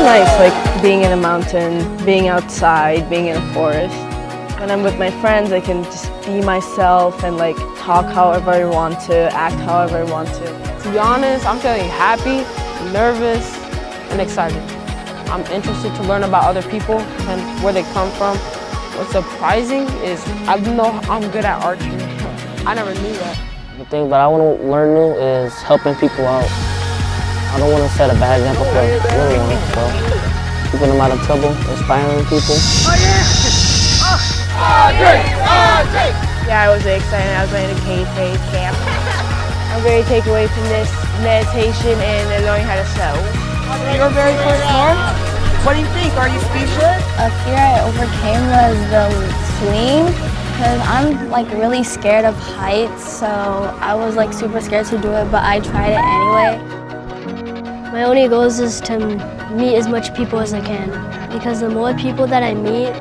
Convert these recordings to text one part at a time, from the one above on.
nice, like being in a mountain, being outside, being in a forest. When I'm with my friends, I can just be myself and like talk however I want to, act however I want to. To be honest, I'm feeling happy, nervous, and excited. I'm interested to learn about other people and where they come from. What's surprising is I know I'm good at archery. I never knew that. The thing that I want to learn new is helping people out. I don't want to set a bad example for little ones, so keeping them out of trouble, inspiring people. Oh yeah! Yeah, I was very excited. I was going to K-Faith camp. I'm very taken away from this meditation and learning how to sew. Your very first norm? What do you think? Are you speechless? A fear I overcame was the swing, because I'm like really scared of heights, so I was like super scared to do it, but I tried it anyway. My only goal is to meet as much people as I can, because the more people that I meet,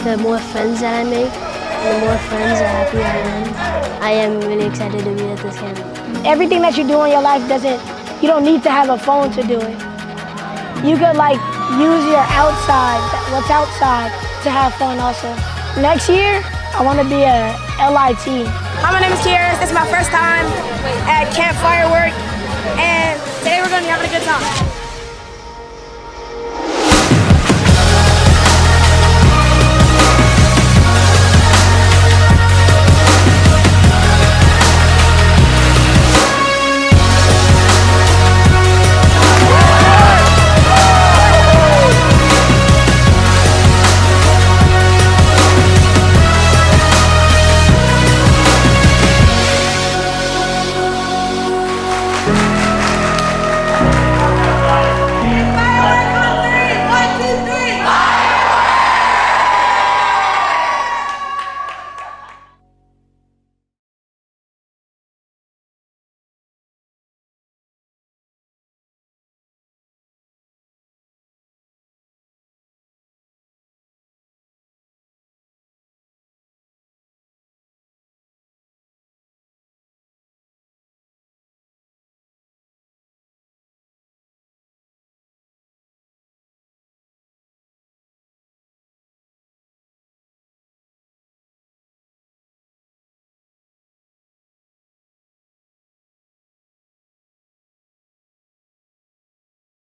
the more friends that I make, and the more friends, the happier I am. I am really excited to be at this camp. Everything that you do in your life you don't need to have a phone to do it. You could like use your what's outside to have fun also. Next year, I want to be a LIT. Hi, my name is Kiara. This is my first time at Camp Firework, and today we're going to be having a good time.